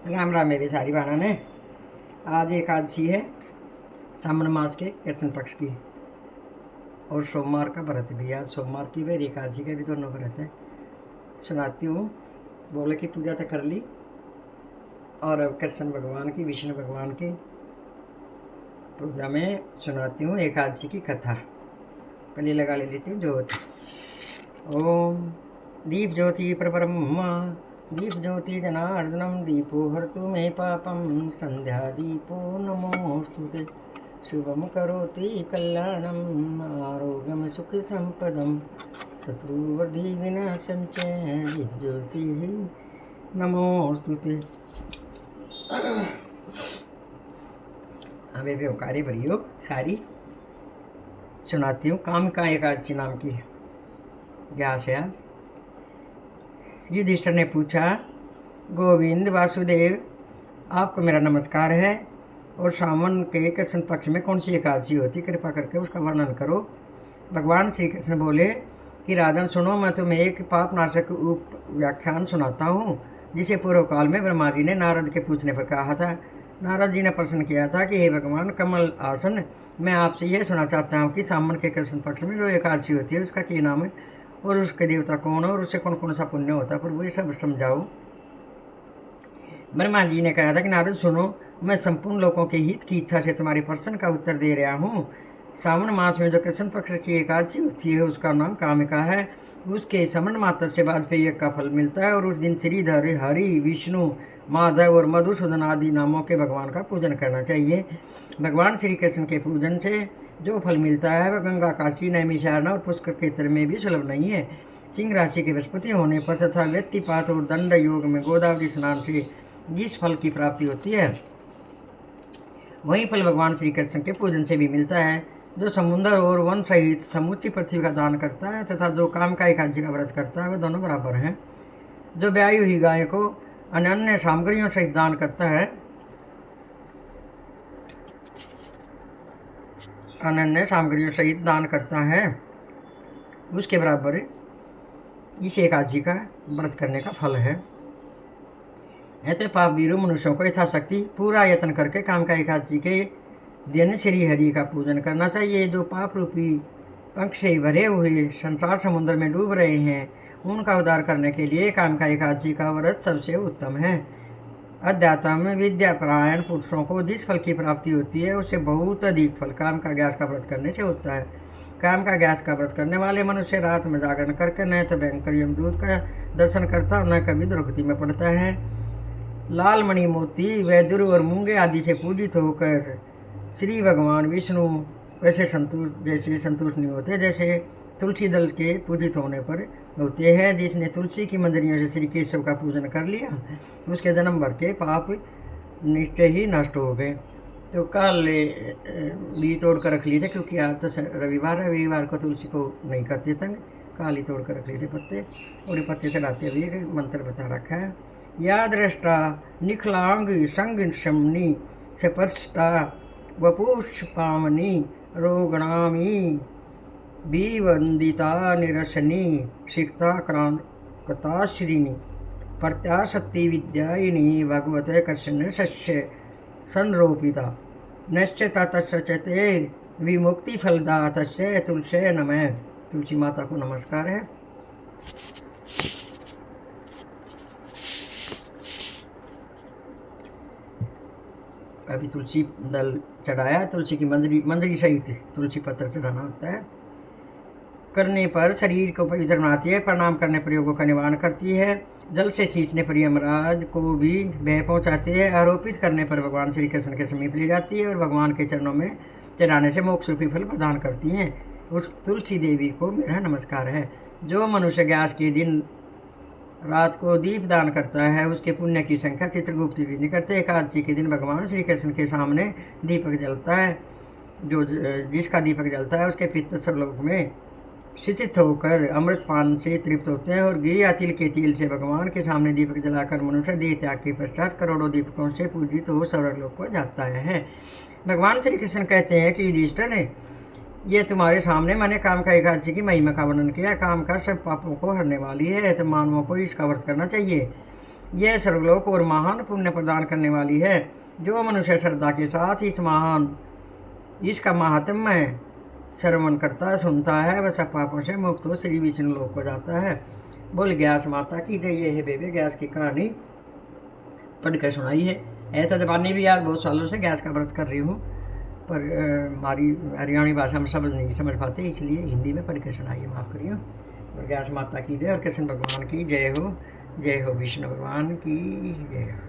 राम राम मेरी सारी बहनों ने। आज एकादशी है, सावन मास के कृष्ण पक्ष की, और सोमवार का व्रत भी है। आज सोमवार की भी एकादशी का भी दोनों व्रत है। सुनाती हूँ। बोले की पूजा तो कर ली, और अब कृष्ण भगवान की, विष्णु भगवान की पूजा में सुनाती हूँ एकादशी की कथा। पहले लगा ले लेती हूँ ज्योत। ओम दीप ज्योति परब्रह्मा दीप ज्योति जनार्दनम दीपो हरतु मे पापम संध्या दीपो नमोस्तुते शुभम करोति कल्याणम आरोग्यम सुख संपदम शत्रुवर्धि विनाशम च दीप ज्योति नमोस्तुते। हमें व्यवकारी भरियो सारी सुनाती हूँ। काम का एकादशी नाम की ज्ञास है आज। युधिष्ठिर ने पूछा, गोविंद वासुदेव, आपको मेरा नमस्कार है, और सावन के कृष्ण पक्ष में कौन सी एकादशी होती, कृपा करके उसका वर्णन करो। भगवान श्री कृष्ण बोले कि राजन सुनो, मैं तुम्हें एक पापनाशक उप व्याख्यान सुनाता हूँ, जिसे पूर्व काल में ब्रह्मा जी ने नारद के पूछने पर कहा था। नारद जी ने प्रश्न किया था कि हे भगवान कमल आसन, मैं आपसे यह सुनना चाहता हूँ कि सावन के कृष्ण पक्ष में जो एकादशी होती है उसका क्या नाम है, और उसके देवता कौन है, और उससे कौन कौन सा पुण्य होता है, प्रभु ये सब समझाओ। ब्रह्मा जी ने कहा था कि नारद सुनो, मैं संपूर्ण लोगों के हित की इच्छा से तुम्हारे प्रश्न का उत्तर दे रहा हूँ। सावन मास में जो कृष्ण पक्ष की एकादशी होती है उसका नाम कामिका है। उसके समन मात्र से वाजपेयी यज्ञ का फल मिलता है, और उस दिन श्रीधर, हरि, विष्णु, माधव और मधुसूदन आदि नामों के भगवान का पूजन करना चाहिए। भगवान श्री कृष्ण के पूजन से जो फल मिलता है वह गंगा, काशी, नैमिषारण्य और पुष्कर क्षेत्र में भी सुलभ नहीं है। सिंह राशि के बृहस्पति होने पर तथा व्यक्तिपात और दंड योग में गोदावरी स्नान से जिस फल की प्राप्ति होती है वही फल भगवान श्री कृष्ण के पूजन से भी मिलता है। जो समुद्र और वन सहित समूची पृथ्वी का दान करता है तथा जो काम का एकादशी का व्रत करता है वह दोनों बराबर हैं। जो ब्याई हुई गाय को अन्य सामग्रियों सहित दान करता है, अनन्य सामग्रियों सहित दान करता है, उसके बराबर इस एकादशी का व्रत करने का फल है। ऐसे पाप वीरों मनुष्यों को यथाशक्ति पूरा यत्न करके काम का एकादशी के दिन श्री हरि का पूजन करना चाहिए। जो पाप रूपी पंख से भरे हुए संसार समुद्र में डूब रहे हैं उनका उद्धार करने के लिए काम का एकादशी का व्रत सबसे उत्तम है। अध्यात्म विद्यापरायण पुरुषों को जिस फल की प्राप्ति होती है उससे बहुत अधिक फल काम का ग्यास का व्रत करने से होता है। काम का ग्यास का व्रत करने वाले मनुष्य रात में जागरण करके न तो भयंकर यमदूत का दर्शन करता न कभी दुर्गति में पड़ता है। लाल मणि, मोती, वैदुर और मूंगे आदि से पूजित होकर श्री भगवान विष्णु जैसे संतुष्ट नहीं होते जैसे तुलसी दल के पूजित होने पर होते हैं। जिसने तुलसी की मंजरियों से श्री केशव का पूजन कर लिया उसके जन्म भर के पाप निश्चय ही नष्ट हो गए। तो कल भी तोड़ कर रख लिए थे, क्योंकि आज तो रविवार है, रविवार को तुलसी को नहीं करते तंग, काल ही तोड़ कर रख लिए थे पत्ते, और ये पत्ते चढ़ाते हुए मंत्र बता रखा है। या दृष्टा निखलांग संग शमनी सपष्टा वपुष्पामनी रोगणामी विवंदिता निरसनी सिक्ता क्रांताश्रिनी प्रत्याशक्ति विद्यायिनी भगवत कृष्ण सस्य संरोपिता नश्यता तस्ते विमुक्ति फलदा तस्य तुलसे नमः। तुलसी माता को नमस्कार है। अभी तुलसी दल चढ़ाया, तुलसी की मंजरी सहित तुलसी पत्र चढ़ाना होता है। करने पर शरीर को पवित्र बनाती है, प्रणाम करने पर योगों का निवारण करती है, जल से सींचने पर यमराज को भी भय पहुँचाती है, आरोपित करने पर भगवान श्री कृष्ण के समीप ले जाती है, और भगवान के चरणों में चढ़ाने से मोक्ष रूपी फल प्रदान करती हैं। उस तुलसी देवी को मेरा नमस्कार है। जो मनुष्य ग्यास के दिन रात को दीप दान करता है उसके पुण्य की संख्या चित्रगुप्त भी नहीं करते। एकादशी के दिन भगवान श्री कृष्ण के सामने दीपक जलता है। जो जिसका दीपक जलता है उसके पित्त सर्वलोक में शिथित होकर अमृत पान से तृप्त होते हैं, और घी या तिल के तिल से भगवान के सामने दीपक जलाकर मनुष्य देह त्याग के पश्चात करोड़ों दीपकों से पूजित हो स्वर्गलोक को जाता है। भगवान श्री कृष्ण कहते हैं कि युधिष्ठिर ने ये तुम्हारे सामने मैंने काम का एकादशी की महिमा का वर्णन किया। काम का सब पापों को हरने वाली है, तो मानवों को इसका व्रत करना चाहिए। यह सर्वलोक और महान पुण्य प्रदान करने वाली है। जो मनुष्य श्रद्धा के साथ इसका महात्म्य श्रवण करता सुनता है, वह सब पापों से मुक्त हो श्री विष्णु लोक को जाता है। बोल ग्यास माता की जय। ये है बेबे ग्यास की कहानी पढ़ कर सुनाई है। ऐसा जबानी भी यार बहुत सालों से गैस का व्रत कर रही हूँ, पर हमारी हरियाणी भाषा में शब्द नहीं समझ पाते, इसलिए हिंदी में पढ़ के सुनाइए, माफ़ करिए। और ग्यास माता की जय और कृष्ण भगवान की जय हो, जय हो विष्णु भगवान की जय हो।